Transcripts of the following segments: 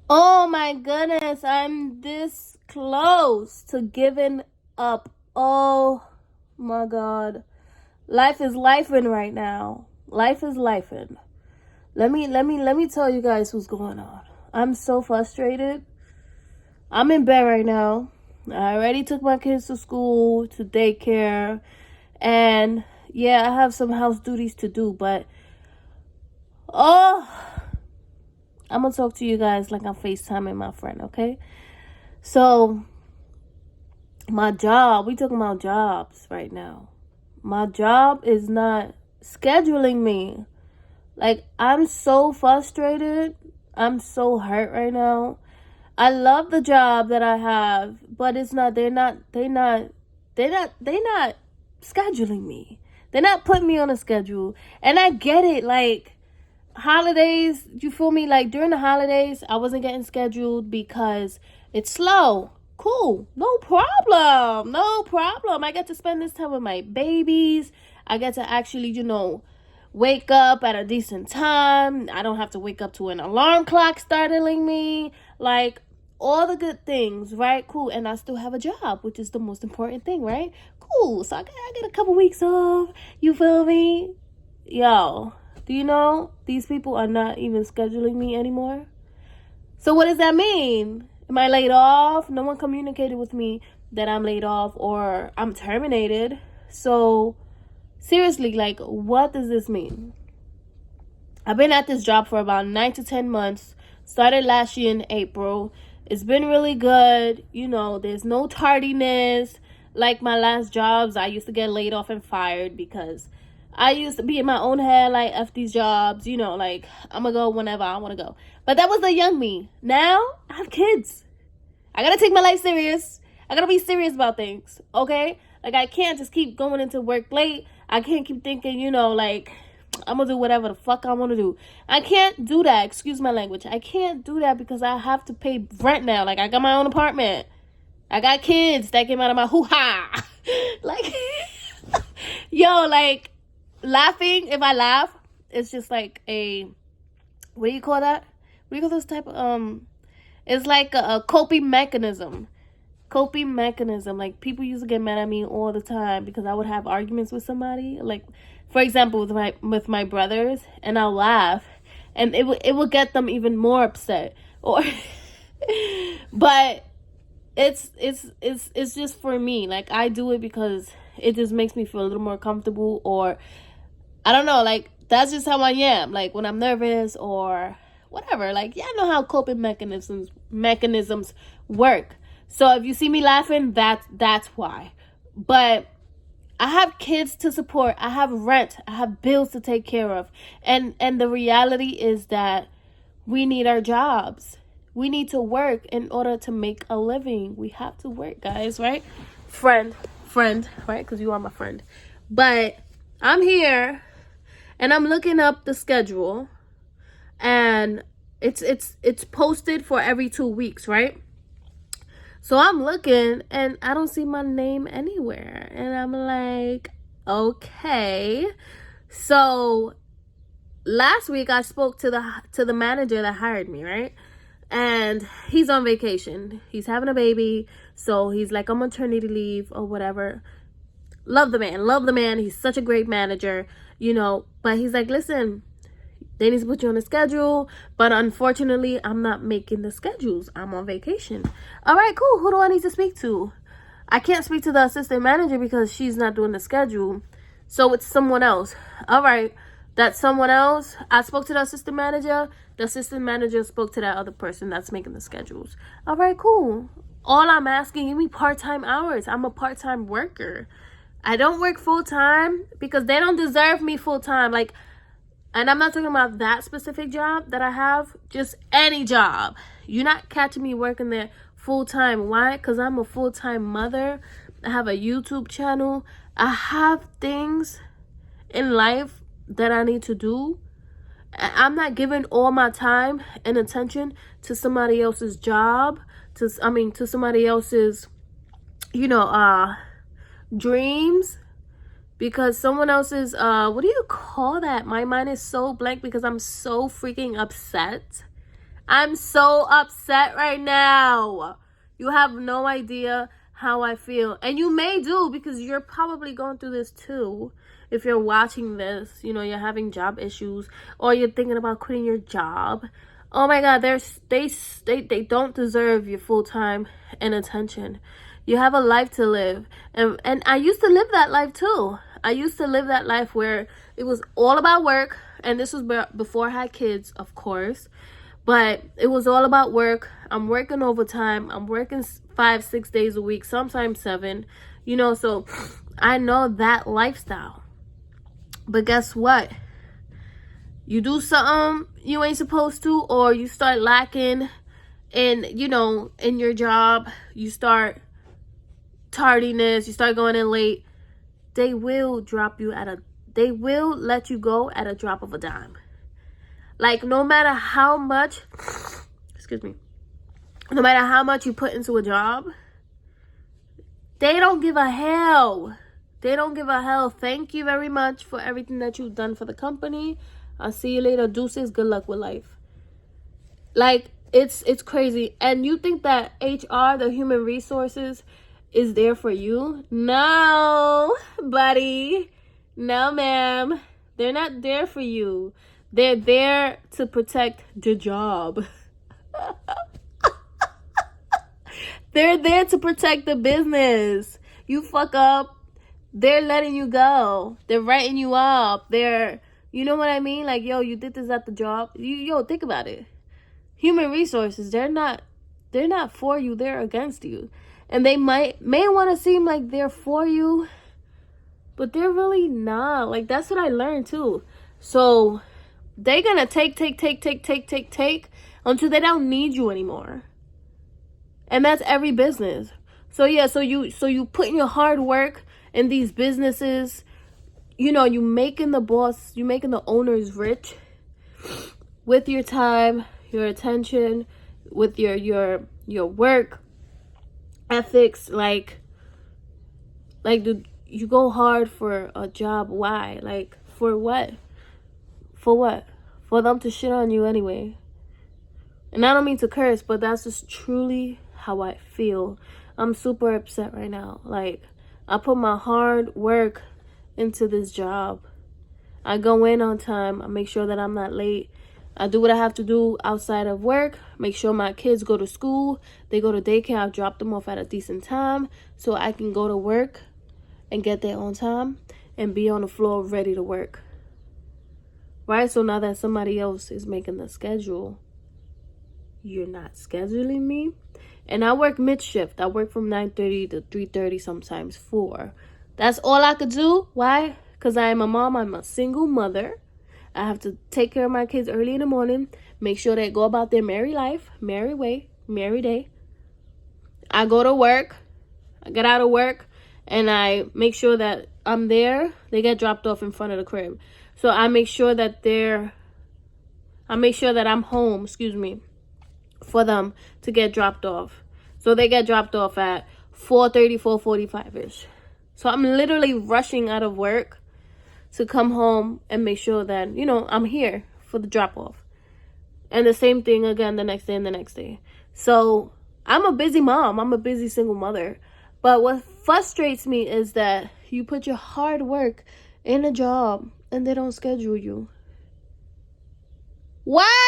Oh my goodness, I'm this close to giving up. Oh my god. Life is lifing right now. Life is lifing. Let me tell you guys what's going on. I'm so frustrated. I'm in bed right now. I already took my kids to school, to daycare, and yeah, I have some house duties to do, but oh, I'm gonna talk to you guys like I'm FaceTiming my friend, okay? So, my job, we talking about jobs right now. My job is not scheduling me. Like, I'm so frustrated. I'm so hurt right now. I love the job that I have, but it's not, they're not scheduling me. They're not putting me on a schedule. And I get it, like, holidays, you feel me? Like during the holidays, I wasn't getting scheduled because it's slow. Cool. No problem. No problem. I get to spend this time with my babies. I get to actually, wake up at a decent time. I don't have to wake up to an alarm clock startling me. Like all the good things, right? Cool. And I still have a job, which is the most important thing, right? Cool. So I get a couple weeks off. You feel me? Yo, do you know these people are not even scheduling me anymore? So what does that mean? Am I laid off? No one communicated with me that I'm laid off or I'm terminated. So seriously, like, what does this mean? I've been at this job for about 9 to 10 months. Started last year in April. It's been really good. There's no tardiness. Like my last jobs, I used to get laid off and fired because I used to be in my own head, like, F these jobs, like, I'm gonna go whenever I wanna go. But that was the young me. Now, I have kids. I gotta take my life serious. I gotta be serious about things, okay? Like, I can't just keep going into work late. I can't keep thinking, like, I'm gonna do whatever the fuck I wanna do. I can't do that. Excuse my language. I can't do that because I have to pay rent now. Like, I got my own apartment. I got kids that came out of my hoo-ha. Like, yo, like, laughing, if I laugh, it's just like what do you call that? What do you call this type of, it's like a coping mechanism. Coping mechanism. Like, people used to get mad at me all the time because I would have arguments with somebody. Like, for example, with my brothers, and I'll laugh, and it would get them even more upset. Or, but it's just for me. Like, I do it because it just makes me feel a little more comfortable, or I don't know, like, that's just how I am. Like, when I'm nervous or whatever, like, yeah, I know how coping mechanisms work. So if you see me laughing, that's why. But I have kids to support. I have rent. I have bills to take care of. And the reality is that we need our jobs. We need to work in order to make a living. We have to work, guys, right? Friend, right? Because you are my friend. But I'm here and I'm looking up the schedule, and it's posted for every 2 weeks, right? So I'm looking and I don't see my name anywhere, and I'm like, okay. So last week I spoke to the manager that hired me, right? And he's on vacation. He's having a baby, so he's like on maternity leave or whatever. Love the man. He's such a great manager, But he's like, listen, they need to put you on a schedule, but unfortunately, I'm not making the schedules. I'm on vacation. All right, cool. Who do I need to speak to? I can't speak to the assistant manager because she's not doing the schedule. So it's someone else. All right, that's someone else. I spoke to the assistant manager. The assistant manager spoke to that other person that's making the schedules. All right, cool. All I'm asking, give me part-time hours. I'm a part-time worker. I don't work full-time because they don't deserve me full-time. Like, and I'm not talking about that specific job that I have, just any job. You're not catching me working there full-time. Why? Because I'm a full-time mother. I have a YouTube channel. I have things in life that I need to do. I'm not giving all my time and attention to somebody else's job, to somebody else's, dreams, because someone else's, what do you call that? My mind is so blank because I'm so freaking upset. I'm so upset right now. You have no idea how I feel. And you may do, because you're probably going through this too. If you're watching this, you know, you're having job issues, or you're thinking about quitting your job. Oh my God, they don't deserve your full time and attention. You have a life to live. And I used to live that life too. I used to live that life where it was all about work. And this was before I had kids, of course. But it was all about work. I'm working overtime. I'm working 5-6 days a week, sometimes 7. You know, so I know that lifestyle. But guess what? You do something you ain't supposed to, or you start lacking in, you know, in your job. You start tardiness. You start going in late. They will they will let you go at a drop of a dime. Like, no matter how much, no matter how much you put into a job, they don't give a hell. They don't give a hell. Thank you very much for everything that you've done for the company. I'll see you later. Deuces. Good luck with life. Like, it's crazy. And you think that HR, the human resources, is there for you? No, buddy. No, ma'am. They're not there for you. They're there to protect the job. They're there to protect the business. You fuck up, they're letting you go. They're writing you up. You know what I mean? Like, yo, you did this at the job. Yo, think about it. Human resources, they're not for you. They're against you. And they may want to seem like they're for you, but they're really not. Like, that's what I learned too. So they're gonna take until they don't need you anymore. And that's every business. So yeah, so you put in your hard work in these businesses. You know, you making the owners rich with your time, your attention, with your work ethics. Like you go hard for a job. Why? Like, for what? For what? For them to shit on you anyway. And I don't mean to curse, but that's just truly how I feel. I'm super upset right now. Like, I put my hard work into this job. I go in on time. I make sure that I'm not late. I do what I have to do outside of work. Make sure my kids go to school. They go to daycare. I've dropped them off at a decent time so I can go to work and get there on time and be on the floor ready to work. Right? So now that somebody else is making the schedule, you're not scheduling me. And I work mid-shift. I work from 9:30 to 3:30, sometimes 4. That's all I could do. Why? Because I am a mom. I'm a single mother. I have to take care of my kids early in the morning. Make sure they go about their merry life, merry way, merry day. I go to work. I get out of work. And I make sure that I'm there. They get dropped off in front of the crib. So I make sure that I'm home, for them to get dropped off. So they get dropped off at 4:30, 4:45-ish. So I'm literally rushing out of work to come home and make sure that, I'm here for the drop off. And the same thing again the next day and the next day. So I'm a busy mom. I'm a busy single mother. But what frustrates me is that you put your hard work in a job and they don't schedule you. Why?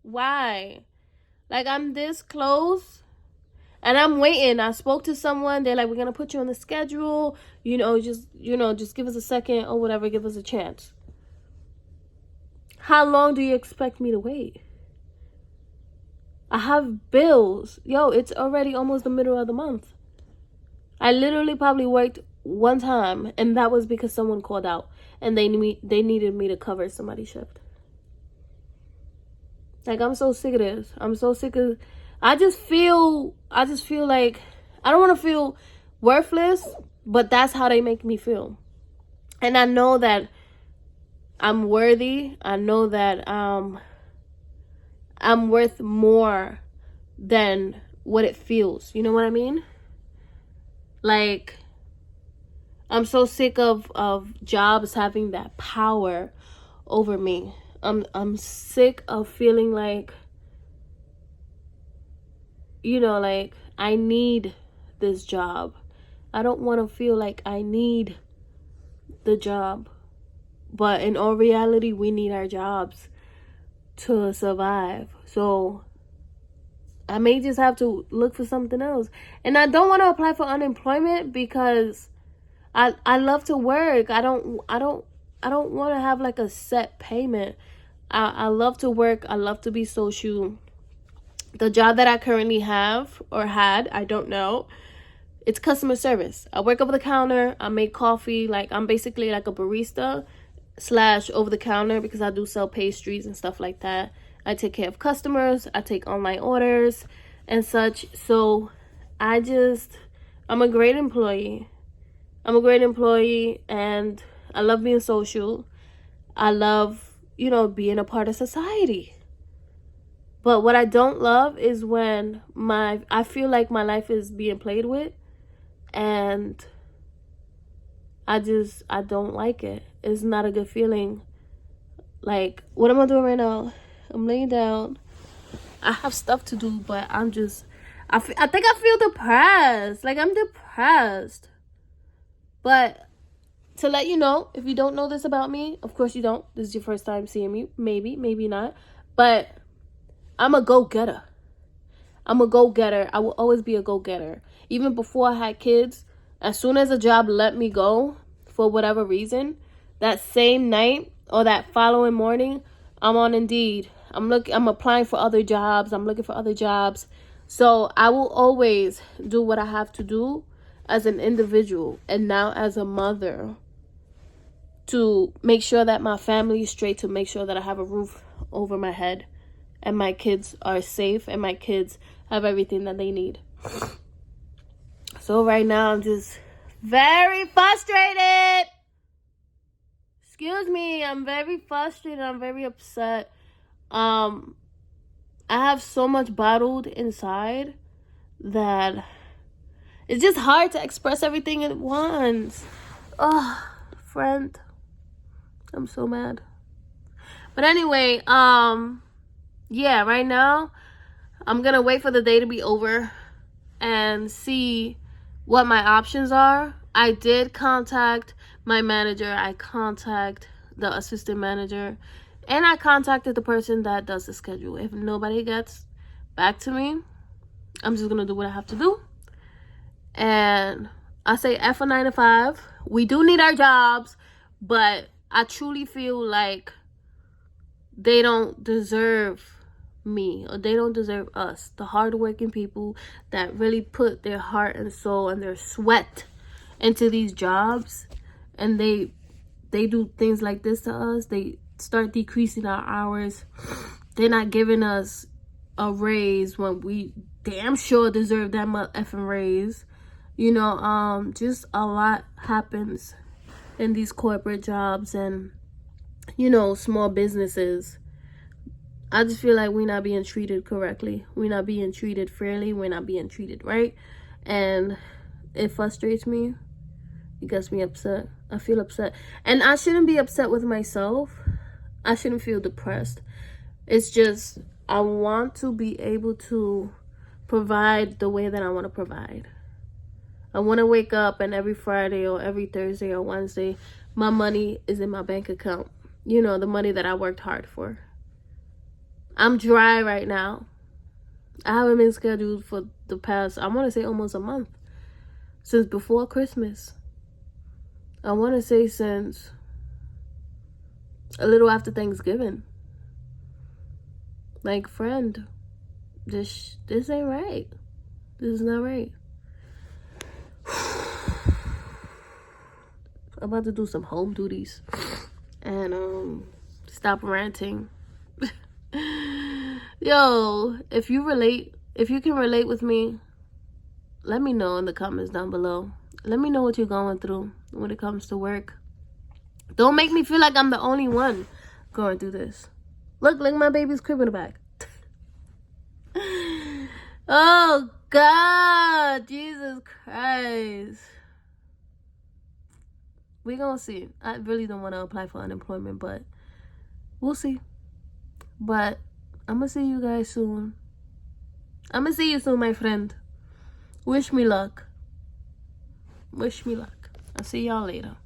Why? Like, I'm this close and I'm waiting. I spoke to someone. They're like, we're going to put you on the schedule. Just give us a second or whatever. Give us a chance. How long do you expect me to wait? I have bills. Yo, it's already almost the middle of the month. I literally probably worked one time, and that was because someone called out and they needed me to cover somebody's shift. Like, I'm so sick of this. I'm so sick of... I just feel like I don't want to feel worthless, but that's how they make me feel. And I know that I'm worthy. I know that I'm worth more than what it feels. You know what I mean? Like, I'm so sick of jobs having that power over me. I'm sick of feeling like, like I need this job. I don't want to feel like I need the job. But in all reality, we need our jobs to survive. So I may just have to look for something else. And I don't want to apply for unemployment because I love to work. I don't want to have like a set payment. I love to work. I love to be social. The job that I currently have or had, I don't know, it's customer service. I work over the counter. I make coffee. Like, I'm basically like a barista / over the counter because I do sell pastries and stuff like that. I take care of customers. I take online orders and such. So I'm a great employee. And I love being social. I love, being a part of society. But what I don't love is when I feel like my life is being played with, and I don't like it. It's not a good feeling. Like, what am I doing right now? I'm laying down. I have stuff to do, but I think I feel depressed. Like, I'm depressed. But to let you know, if you don't know this about me, of course you don't. This is your first time seeing me. Maybe not. But I'm a go-getter. I will always be a go-getter. Even before I had kids, as soon as a job let me go for whatever reason, that same night or that following morning, I'm on Indeed. I'm applying for other jobs. I'm looking for other jobs. So I will always do what I have to do as an individual and now as a mother to make sure that my family is straight, to make sure that I have a roof over my head and my kids are safe and my kids have everything that they need. So right now I'm just very frustrated. Excuse me, I'm very frustrated. I'm very upset. I have so much bottled inside that it's just hard to express everything at once. Oh, friend, I'm so mad. But anyway, yeah, right now I'm gonna wait for the day to be over and see what my options are. I did contact my manager. I contact the assistant manager, and I contacted the person that does the schedule. If nobody gets back to me, I'm just gonna do what I have to do. And I say F a 9 to 5. We do need our jobs, but I truly feel like they don't deserve me, or they don't deserve us, the hardworking people that really put their heart and soul and their sweat into these jobs, and they do things like this to us. They start decreasing our hours. They're not giving us a raise when we damn sure deserve that much effing raise. Just a lot happens in these corporate jobs and small businesses. I just feel like we're not being treated correctly. We're not being treated fairly. We're not being treated right. And it frustrates me. It gets me upset. I feel upset. And I shouldn't be upset with myself. I shouldn't feel depressed. It's just, I want to be able to provide the way that I want to provide. I want to wake up and every Friday or every Thursday or Wednesday, my money is in my bank account. The money that I worked hard for. I'm dry right now. I haven't been scheduled for the past, I want to say almost a month. Since before Christmas. I want to say since a little after Thanksgiving. Like, friend, this ain't right. This is not right. I'm about to do some home duties and stop ranting. Yo, if you can relate with me, let me know in the comments down below. Let me know what you're going through when it comes to work. Don't make me feel like I'm the only one going through this. Look, my baby's crib in the back. Oh God, Jesus Christ. We gonna see. I really don't want to apply for unemployment, but we'll see. But I'm gonna see you guys soon. I'm gonna see you soon, my friend. Wish me luck. Wish me luck. I'll see y'all later.